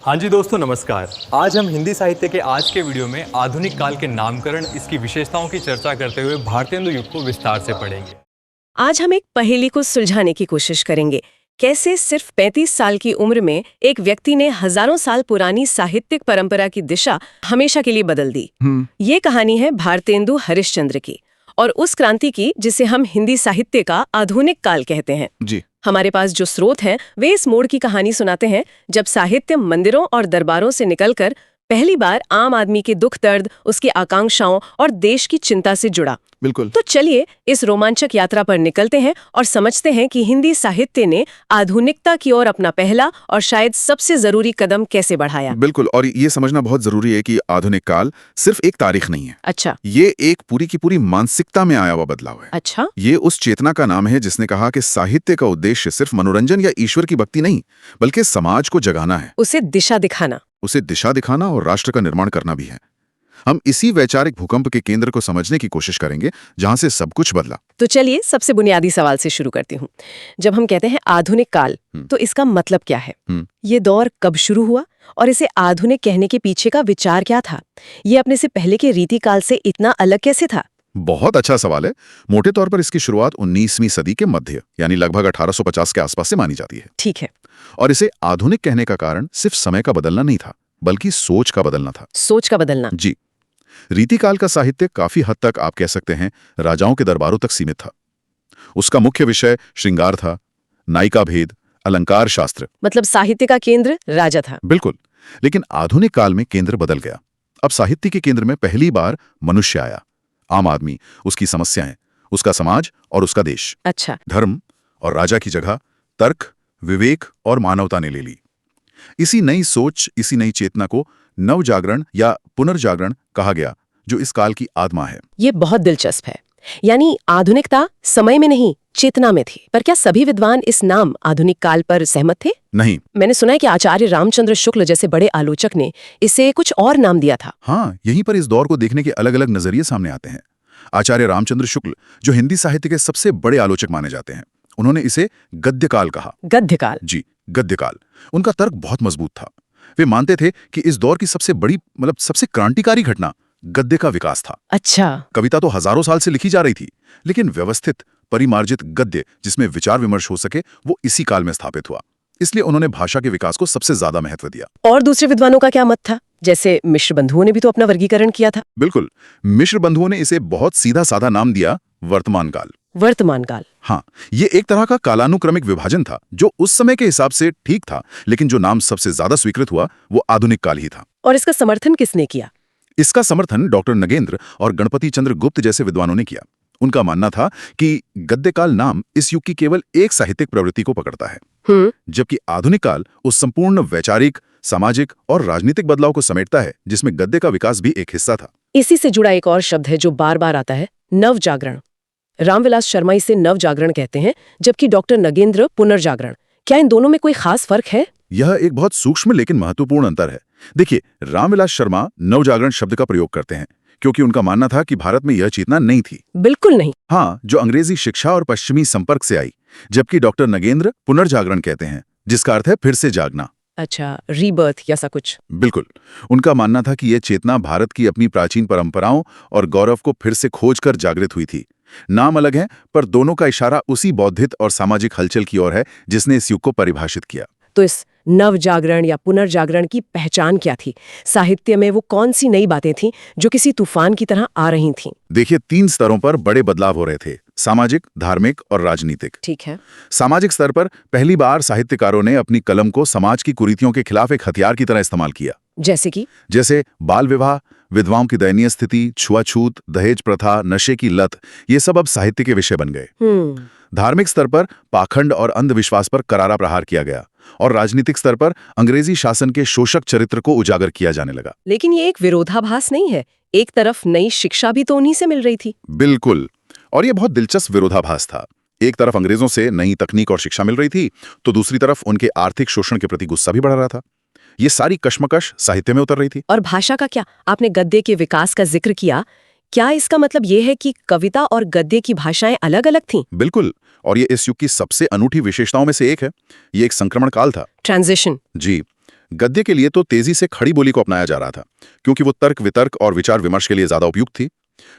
हाँ जी दोस्तों, नमस्कार। आज हम हिंदी साहित्य के आज के वीडियो में आधुनिक काल के नामकरण, इसकी विशेषताओं की चर्चा करते हुए भारतेंदु युग को विस्तार से पढ़ेंगे। आज हम एक पहेली को सुलझाने की कोशिश करेंगे। कैसे सिर्फ 35 साल की उम्र में एक व्यक्ति ने हजारों साल पुरानी साहित्यिक परंपरा की दिशा हमेशा के लिए बदल दी। ये कहानी है भारतेंदु हरिश्चंद्र की और उस क्रांति की जिसे हम हिंदी साहित्य का आधुनिक काल कहते हैं। जी। हमारे पास जो स्रोत हैं वे इस मोड़ की कहानी सुनाते हैं जब साहित्य मंदिरों और दरबारों से निकलकर पहली बार आम आदमी के दुख दर्द, उसकी आकांक्षाओं और देश की चिंता से जुड़ा। बिल्कुल। तो चलिए इस रोमांचक यात्रा पर निकलते हैं और समझते हैं कि हिंदी साहित्य ने आधुनिकता की ओर अपना पहला और शायद सबसे जरूरी कदम कैसे बढ़ाया। बिल्कुल, और ये समझना बहुत जरूरी है कि आधुनिक काल सिर्फ एक तारीख नहीं है। अच्छा। ये एक पूरी की पूरी मानसिकता में आया हुआ बदलाव है। अच्छा। ये उस चेतना का नाम है जिसने कहा कि साहित्य का उद्देश्य सिर्फ मनोरंजन या ईश्वर की भक्ति नहीं, बल्कि समाज को जगाना है, उसे दिशा दिखाना, उसे दिशा दिखाना और राष्ट्र का निर्माण करना भी है। हम इसी वैचारिक भूकंप के केंद्र को समझने की कोशिश करेंगे जहां से सब कुछ बदला। तो चलिए सबसे बुनियादी सवाल से शुरू करती हूँ। जब हम कहते हैं आधुनिक काल, तो इसका मतलब क्या है? ये दौर कब शुरू हुआ और इसे आधुनिक कहने के पीछे का विचार क्या था? ये अपने से पहले के रीति काल से इतना अलग कैसे था? बहुत अच्छा सवाल है। मोटे तौर पर इसकी शुरुआत 19वीं सदी के मध्य यानी लगभग 1850 के आसपास से मानी जाती है। ठीक है। और इसे आधुनिक कहने का कारण सिर्फ समय का बदलना नहीं था, बल्कि सोच का बदलना था। सोच का बदलना। जी। रीतिकाल का साहित्य काफी हद तक आप कह सकते हैं राजाओं के दरबारों तक सीमित था। उसका मुख्य विषय श्रृंगार था, नायिका भेद, अलंकार शास्त्र। मतलब साहित्य का केंद्र राजा था। बिल्कुल। लेकिन आधुनिक काल में केंद्र बदल गया। अब साहित्य के केंद्र में पहली बार मनुष्य आया, आम आदमी, उसकी समस्याएं, उसका समाज और उसका देश। अच्छा। धर्म और राजा की जगह तर्क, विवेक और मानवता ने ले ली। इसी नई सोच, इसी नई चेतना को नवजागरण या पुनर्जागरण कहा गया, जो इस काल की आत्मा है। ये बहुत दिलचस्प है। यानी आधुनिकता समय में नहीं, चेतना में थी। पर क्या सभी विद्वान इस नाम आधुनिक काल पर सहमत थे? नहीं। मैंने सुना है कि आचार्य रामचंद्र शुक्ल जैसे बड़े आलोचक ने इसे कुछ और नाम दिया था। हाँ, यहीं पर इस दौर को देखने के अलग अलग नजरिए सामने आते हैं। आचार्य रामचंद्र शुक्ल, जो हिंदी साहित्य के सबसे बड़े आलोचक माने जाते हैं, उन्होंने इसे गद्यकाल कहा। गद्यकाल? जी, गद्यकाल। उनका तर्क बहुत मजबूत था। वे मानते थे कि इस दौर की सबसे बड़ी, सबसे क्रांतिकारी घटना गद्य का विकास था। अच्छा। कविता तो हजारों साल से लिखी जा रही थी, लेकिन व्यवस्थित, परिमार्जित गद्य जिसमें विचार विमर्श हो सके, वो इसी काल में स्थापित हुआ। इसलिए उन्होंने भाषा के विकास को सबसे ज्यादा महत्व दिया। और दूसरे विद्वानों का क्या मत था? जैसे मिश्र बंधुओं ने भी तो अपना वर्गीकरण किया था। बिल्कुल। मिश्र बंधुओं ने इसे बहुत सीधा साधा नाम दिया, वर्तमान काल। वर्तमान काल। हाँ, ये एक तरह का कालानुक्रमिक विभाजन था जो उस समय के हिसाब से ठीक था, लेकिन जो नाम सबसे ज्यादा स्वीकृत हुआ वो आधुनिक काल ही था। और इसका समर्थन किसने किया? इसका समर्थन डॉक्टर नगेंद्र और गणपति चंद्र गुप्त जैसे विद्वानों ने किया। उनका मानना था कि गद्यकाल नाम इस युग की केवल एक साहित्यिक प्रवृत्ति को पकड़ता है, जबकि आधुनिक काल उस संपूर्ण वैचारिक, सामाजिक और राजनीतिक बदलाव को समेटता है जिसमें गद्य का विकास भी एक हिस्सा था। इसी से जुड़ा एक और शब्द है जो बार बार आता है, नवजागरण। रामविलास शर्मा इसे नवजागरण कहते हैं, जबकि डॉक्टर नगेंद्र पुनर्जागरण। क्या इन दोनों में कोई खास फर्क है? यह एक बहुत सूक्ष्म लेकिन महत्वपूर्ण अंतर है। देखिए, रामविलास शर्मा नवजागरण शब्द का प्रयोग करते हैं क्योंकि उनका मानना था कि भारत में यह चेतना नहीं थी। बिल्कुल नहीं। हाँ, जो अंग्रेजी शिक्षा और पश्चिमी संपर्क से आई। जबकि डॉक्टर नगेंद्र पुनर्जागरण कहते हैं, जिसका अर्थ है फिर से जागना। अच्छा, रीबर्थ या सा कुछ। बिल्कुल। उनका मानना था कि यह चेतना भारत की अपनी प्राचीन परंपराओं और गौरव को फिर से खोजकर जागृत हुई थी। नाम अलग है, पर दोनों का इशारा उसी बौद्धिक और सामाजिक हलचल की ओर है जिसने इस युग को परिभाषित किया। तो इस नवजागरण या पुनर्जागरण की पहचान क्या थी? साहित्य में वो कौन सी नई बातें थीं जो किसी तूफान की तरह आ रही थीं? देखिए, 3 स्तरों पर बड़े बदलाव हो रहे थे, सामाजिक, धार्मिक और राजनीतिक। ठीक है। सामाजिक स्तर पर पहली बार साहित्यकारों ने अपनी कलम को समाज की कुरीतियों के खिलाफ एक हथियार की तरह इस्तेमाल किया। जैसे बाल विवाह, विधवाओं की दयनीय स्थिति, छुआछूत, दहेज प्रथा, नशे की लत, ये सब अब साहित्य के विषय बन गए। धार्मिक स्तर पर पाखंड और अंधविश्वास पर करारा प्रहार किया गया और राजनीतिक स्तर पर अंग्रेजी शासन के शोषक चरित्र को उजागर किया जाने लगा। लेकिन ये एक विरोधाभास नहीं है। एक तरफ नई शिक्षा भी तो उन्हीं से मिल रही थी। बिल्कुल। और ये बहुत दिलचस्प विरोधाभास था। एक तरफ अंग्रेजों से नई तकनीक और शिक्षा मिल रही थी, तो दूसरी तरफ उनके आर्थिक शोषण के प्रति गुस्सा भी बढ़ रहा था। ये सारी कश्मकश साहित्य में उतर रही थी। और भाषा का क्या? आपने गद्य के विकास का जिक्र किया। क्या इसका मतलब ये है कि कविता और गद्य की भाषाएं अलग अलग थीं? बिल्कुल। और ये इस युग की सबसे अनूठी विशेषताओं में से एक है। ये एक संक्रमण काल था। ट्रांजिशन। जी। गद्य के लिए तो तेजी से खड़ी बोली को अपनाया जा रहा था, क्योंकि वो तर्क वितर्क और विचार विमर्श के लिए ज्यादा उपयुक्त थी।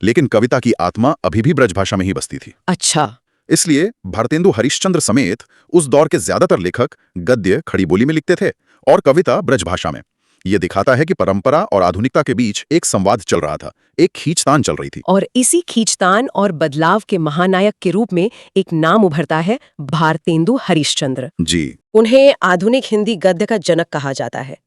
लेकिन कविता की आत्मा अभी भी ब्रजभाषा में ही बसती थी। अच्छा। इसलिए भारतेंदु हरिश्चंद्र समेत उस दौर के ज्यादातर लेखक गद्य खड़ी बोली में लिखते थे और कविता ब्रजभाषा में। यह दिखाता है कि परंपरा और आधुनिकता के बीच एक संवाद चल रहा था, एक खींचतान चल रही थी। और इसी खींचतान और बदलाव के महानायक के रूप में एक नाम उभरता है, भारतेंदु हरिश्चंद्र जी। उन्हें आधुनिक हिंदी गद्य का जनक कहा जाता है।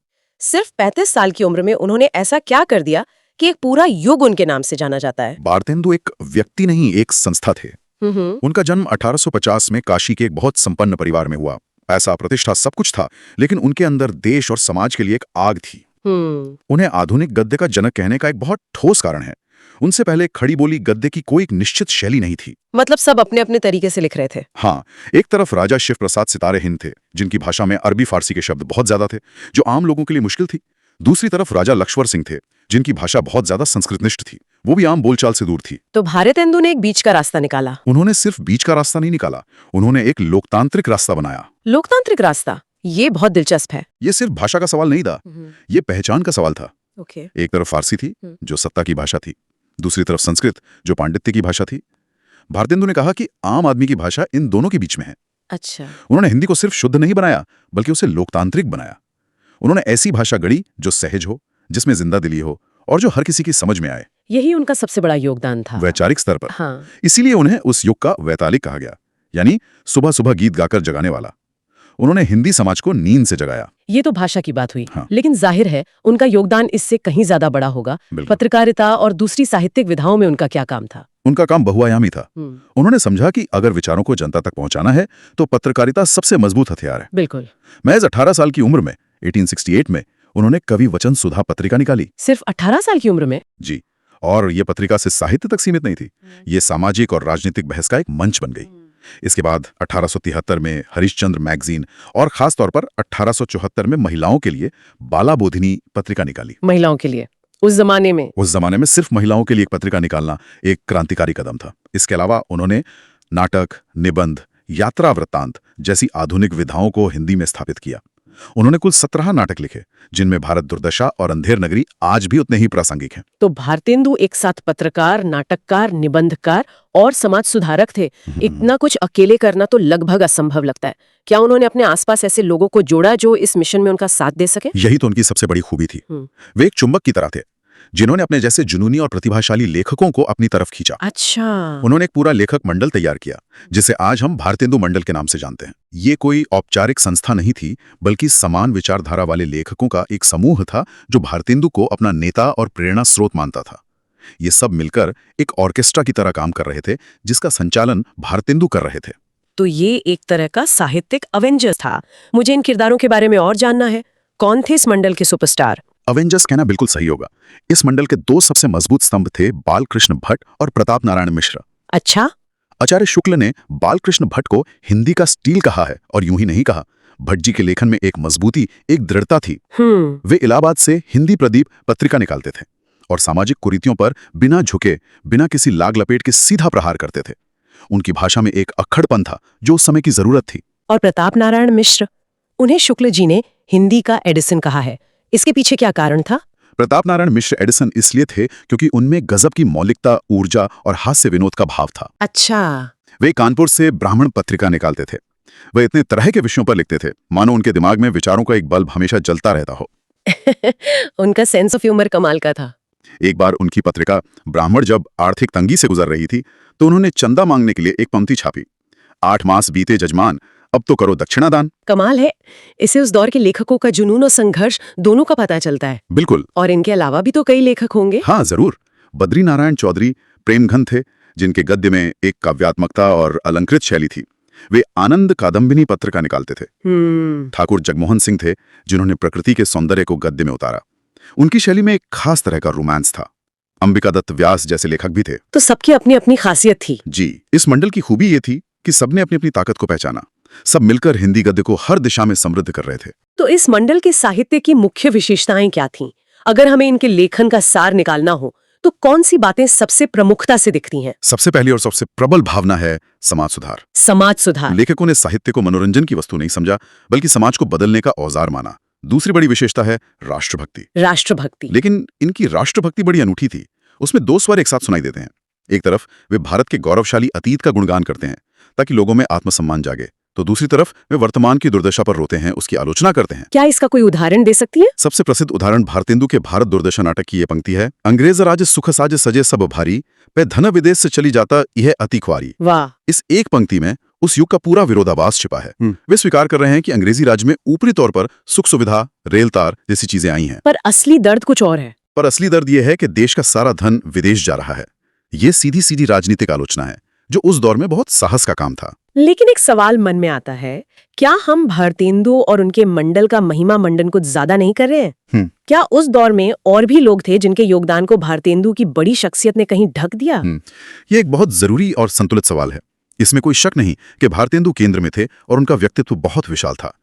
सिर्फ 35 साल की उम्र में उन्होंने ऐसा क्या कर दिया कि एक पूरा युग उनके नाम से जाना जाता है। भारतेंदु एक व्यक्ति नहीं, एक संस्था थे। उनका जन्म 1850 में काशी के एक बहुत संपन्न परिवार में हुआ। पैसा, प्रतिष्ठा, सब कुछ था, लेकिन उनके अंदर देश और समाज के लिए एक आग थी। उन्हें आधुनिक गद्य का जनक कहने का एक बहुत ठोस कारण है। उनसे पहले खड़ी बोली गद्य की कोई एक निश्चित शैली नहीं थी। मतलब सब अपने अपने तरीके से लिख रहे थे। हाँ, एक तरफ राजा शिव प्रसाद सितारे हिंद थे, जिनकी भाषा में अरबी फारसी के शब्द बहुत ज्यादा थे, जो आम लोगों के लिए मुश्किल थी। दूसरी तरफ राजा लक्ष्मण सिंह थे, जिनकी भाषा बहुत ज्यादा संस्कृतनिष्ठ थी, वो भी आम बोलचाल से दूर थी। तो भारतेंदु ने एक बीच का रास्ता निकाला। उन्होंने सिर्फ बीच का रास्ता नहीं निकाला, उन्होंने एक लोकतांत्रिक रास्ता बनाया। लोकतांत्रिक रास्ता, ये बहुत दिलचस्प है। ये सिर्फ भाषा का सवाल नहीं था, ये पहचान का सवाल था। ओके। एक तरफ फारसी थी, जो सत्ता की भाषा थी, दूसरी तरफ संस्कृत, जो पांडित्य की भाषा थी। भारतेंदु ने कहा कि आम आदमी की भाषा इन दोनों के बीच में है। अच्छा। उन्होंने हिंदी को सिर्फ शुद्ध नहीं बनाया, बल्कि उसे लोकतांत्रिक बनाया। उन्होंने ऐसी भाषा गढ़ी जो सहज हो, जिसमें जिंदा दिली हो और जो हर किसी की समझ में आए। यही उनका सबसे बड़ा योगदान था, वैचारिक स्तर पर। हाँ। इसीलिए उन्हें उस युग का वैतालिक कहा गया, यानी सुबह सुबह गीत गाकर जगाने वाला। उन्होंने हिंदी समाज को नींद से जगाया। ये तो भाषा की बात हुई, हाँ। लेकिन जाहिर है उनका योगदान इससे कहीं ज्यादा बड़ा होगा। बिल्कुल। पत्रकारिता और दूसरी साहित्यिक विधाओं में उनका क्या काम था? उनका काम बहुआयामी था। उन्होंने समझा कि अगर विचारों को जनता तक पहुंचाना है तो पत्रकारिता सबसे मजबूत हथियार है। बिल्कुल। महज 18 साल की उम्र में 1868 में उन्होंने कवि वचन सुधा पत्रिका निकाली। सिर्फ 18 साल की उम्र में? जी। और ये पत्रिका से साहित्य तक सीमित नहीं थी, ये सामाजिक और राजनीतिक बहस का एक मंच बन गई। इसके बाद 1873 में हरिश्चंद्र मैगजीन और खास तौर पर 1874 में महिलाओं के लिए बाला बोधिनी पत्रिका निकाली। महिलाओं के लिए उस जमाने में सिर्फ महिलाओं के लिए एक पत्रिका निकालना एक क्रांतिकारी कदम था। इसके अलावा उन्होंने नाटक, निबंध, यात्रा वृत्तांत जैसी आधुनिक विधाओं को हिंदी में स्थापित किया। उन्होंने कुल 17 नाटक लिखे, जिनमें भारत दुर्दशा और अंधेर नगरी आज भी उतने ही प्रासंगिक हैं। तो भारतेंदु एक साथ पत्रकार, नाटककार, निबंधकार और समाज सुधारक थे। इतना कुछ अकेले करना तो लगभग असंभव लगता है। क्या उन्होंने अपने आसपास ऐसे लोगों को जोड़ा जो इस मिशन में उनका साथ दे सके? यही तो उनकी सबसे बड़ी खूबी थी। वे एक चुंबक की तरह थे, जिन्होंने अपने जैसे जुनूनी और प्रतिभाशाली लेखकों को अपनी तरफ खींचा। अच्छा। उन्होंने एक पूरा लेखक मंडल तैयार किया, जिसे आज हम भारतेंदु मंडल के नाम से जानते हैं। ये कोई औपचारिक संस्था नहीं थी, बल्कि समान विचारधारा वाले लेखकों का एक समूह था, जो भारतेंदु को अपना नेता और प्रेरणा स्रोत मानता था। ये सब मिलकर एक ऑर्केस्ट्रा की तरह काम कर रहे थे, जिसका संचालन भारतेंदु कर रहे थे। तो ये एक तरह का साहित्यिक अवेंजर्स था। मुझे इन किरदारों के बारे में और जानना है। कौन थे इस मंडल के सुपरस्टार? अवेंजर्स कहना बिल्कुल सही होगा। इस मंडल के 2 सबसे मजबूत स्तंभ थे, बालकृष्ण भट्ट और प्रताप नारायण मिश्र। अच्छा। आचार्य शुक्ल ने बालकृष्ण भट्ट को हिंदी का स्टील कहा है, और यूं ही नहीं कहा। भट्ट जी के लेखन में एक मजबूती, एक दृढ़ता थी। वे इलाहाबाद से हिंदी प्रदीप पत्रिका निकालते थे और सामाजिक कुरीतियों पर बिना झुके, बिना किसी लाग लपेट के सीधा प्रहार करते थे। उनकी भाषा में एक अक्खड़पन था जो उस समय की जरूरत थी। और प्रताप नारायण मिश्र, उन्हें शुक्ल जी ने हिंदी का एडिसन कहा है। इसके पीछे क्या कारण था? प्रताप नारायण मिश्र एडिसन इसलिए थे क्योंकि उनमें गजब की मौलिकता, ऊर्जा और हास्य विनोद का भाव था। अच्छा। वे कानपुर से ब्राह्मण पत्रिका निकालते थे। वे इतने तरह के विषयों पर लिखते थे, मानो उनके दिमाग में विचारों का एक बल्ब हमेशा जलता रहता हो। उनका सेंस ऑफ ह्यूमर कमाल का था। एक बार उनकी पत्रिका ब्राह्मण जब आर्थिक तंगी से गुजर रही थी, तो उन्होंने चंदा मांगने के लिए एक पंक्ति छापी, 8 मास बीते जजमान, अब तो करो दक्षिणादान। कमाल है। इससे उस दौर के लेखकों का जुनून और संघर्ष दोनों का पता चलता है। बिल्कुल। और इनके अलावा भी तो कई लेखक होंगे। हाँ, जरूर। बद्री नारायण चौधरी प्रेमघन थे, जिनके गद्य में एक काव्यात्मकता और अलंकृत शैली थी। वे आनंद कादम्बिनी पत्रिका निकालते थे। ठाकुर जगमोहन सिंह थे, जिन्होंने प्रकृति के सौंदर्य को गद्य में उतारा। उनकी शैली में एक खास तरह का रोमांस था। अंबिका दत्त व्यास जैसे लेखक भी थे। तो सबकी अपनी अपनी खासियत थी। जी। इस मंडल की खूबी ये थी कि सबने अपनी अपनी ताकत को पहचाना। सब मिलकर हिंदी गद्य को हर दिशा में समृद्ध कर रहे थे। तो इस मंडल के साहित्य की मुख्य विशेषताएं क्या थीं? अगर हमें इनके लेखन का सार निकालना हो तो कौन सी बातें सबसे प्रमुखता से दिखती हैं? सबसे पहली और सबसे प्रबल भावना है समाज सुधार। समाज सुधार। लेखकों ने साहित्य को मनोरंजन की वस्तु नहीं समझा, बल्कि समाज को बदलने का औजार माना। दूसरी बड़ी विशेषता है राष्ट्रभक्ति। राष्ट्रभक्ति। लेकिन इनकी राष्ट्रभक्ति बड़ी अनूठी थी। उसमें दो स्वर एक साथ सुनाई देते हैं। एक तरफ वे भारत के गौरवशाली अतीत का गुणगान करते हैं ताकि लोगों में आत्मसम्मान जागे, तो दूसरी तरफ वे वर्तमान की दुर्दशा पर रोते हैं, उसकी आलोचना करते हैं। क्या इसका कोई उदाहरण दे सकती है? सबसे प्रसिद्ध उदाहरण भारतेंदु के भारत दुर्दशा नाटक की ये पंक्ति है, अंग्रेज राज सुख साज सजे सब भारी, पे धन विदेश से चली जाता यह अति ख्वारी। वाह। इस एक पंक्ति में उस युग का पूरा विरोधाभास छिपा है। वे स्वीकार कर रहे हैं कि अंग्रेजी राज में ऊपरी तौर पर सुख सुविधा, रेल तार जैसी चीजें आई हैं, पर असली दर्द कुछ और है। पर असली दर्द यह है कि देश का सारा धन विदेश जा रहा है। ये सीधी सीधी राजनीतिक आलोचना है, जो उस दौर में बहुत साहस का काम था। लेकिन एक सवाल मन में आता है, क्या हम भारतेंदु और उनके मंडल का महिमा मंडन कुछ ज्यादा नहीं कर रहे हैं? क्या उस दौर में और भी लोग थे जिनके योगदान को भारतेंदु की बड़ी शख्सियत ने कहीं ढक दिया? ये एक बहुत जरूरी और संतुलित सवाल है। इसमें कोई शक नहीं कि भारतेंदु केंद्र में थे और उनका व्यक्तित्व बहुत विशाल था।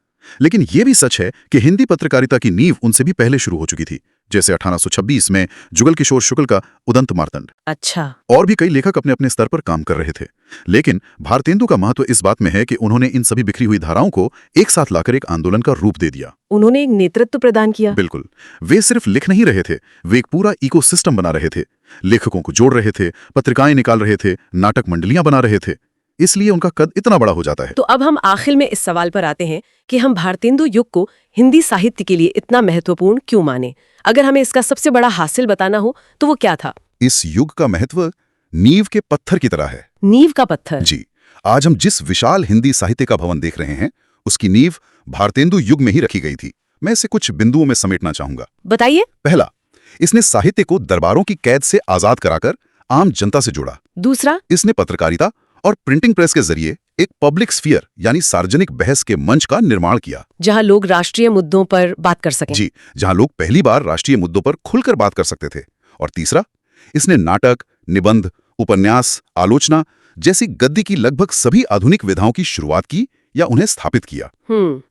लेकिन यह भी सच है कि हिंदी पत्रकारिता की नींव उनसे भी पहले शुरू हो चुकी थी, जैसे 1826 में जुगल किशोर शुक्ल का उदंत मार्तंड। अच्छा। और भी कई लेखक अपने अपने स्तर पर काम कर रहे थे। लेकिन भारतेंदु का महत्व इस बात में है कि उन्होंने इन सभी बिखरी हुई धाराओं को एक साथ लाकर एक आंदोलन का रूप दे दिया। उन्होंने एक नेतृत्व प्रदान किया। बिल्कुल। वे सिर्फ लिख नहीं रहे थे, वे एक पूरा इकोसिस्टम बना रहे थे। लेखकों को जोड़ रहे थे, पत्रिकाएं निकाल रहे थे, नाटक मंडलियां बना रहे थे। इसलिए उनका कद इतना बड़ा हो जाता है। तो अब हम आखिर में इस सवाल पर आते हैं कि हम भारतेंदु युग को हिंदी साहित्य के लिए इतना महत्वपूर्ण क्यों माने? अगर हमें इसका सबसे बड़ा हासिल बताना हो तो वो क्या था? इस युग का महत्व नींव के पत्थर की तरह है। नींव का पत्थर? जी। आज हम जिस विशाल हिंदी साहित्य का भवन देख रहे हैं, उसकी नींव भारतेंदु युग में ही रखी गई थी। मैं इसे कुछ बिंदुओं में समेटना चाहूंगा। बताइए। पहला, इसने साहित्य को दरबारों की कैद से आजाद कराकर आम जनता से जोड़ा। दूसरा, इसने पत्रकारिता और प्रिंटिंग प्रेस के जरिए एक पब्लिक स्फीयर यानी सार्वजनिक बहस के मंच का निर्माण किया, जहां लोग राष्ट्रीय मुद्दों पर बात कर सकें। जी, जहां लोग पहली बार राष्ट्रीय मुद्दों पर खुलकर बात कर सकते थे। और तीसरा, इसने नाटक, निबंध, उपन्यास, आलोचना जैसी गद्य की लगभग सभी आधुनिक विधाओं की शुरुआत की या उन्हें स्थापित किया।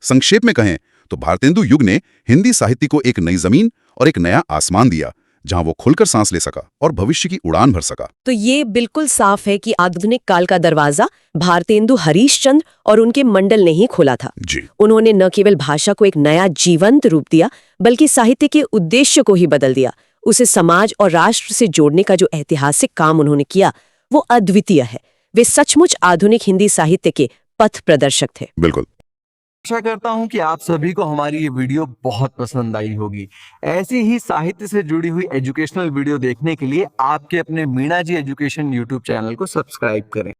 संक्षेप में कहें तो भारतेंदु युग ने हिंदी साहित्य को एक नई जमीन और एक नया आसमान दिया, जहां वो खुलकर सांस ले सका और भविष्य की उड़ान भर सका। तो ये बिल्कुल साफ है कि आधुनिक काल का दरवाजा भारतेंदु हरीशचंद्र और उनके मंडल ने ही खोला था। जी। उन्होंने न केवल भाषा को एक नया जीवंत रूप दिया, बल्कि साहित्य के उद्देश्य को ही बदल दिया। उसे समाज और राष्ट्र से जोड़ने का जो ऐतिहासिक काम उन्होंने किया, वो अद्वितीय है। वे सचमुच आधुनिक हिंदी साहित्य के पथ प्रदर्शक थे। बिल्कुल। आशा करता हूं कि आप सभी को हमारी ये वीडियो बहुत पसंद आई होगी। ऐसी ही साहित्य से जुड़ी हुई एजुकेशनल वीडियो देखने के लिए आपके अपने मीणा जी एजुकेशन यूट्यूब चैनल को सब्सक्राइब करें।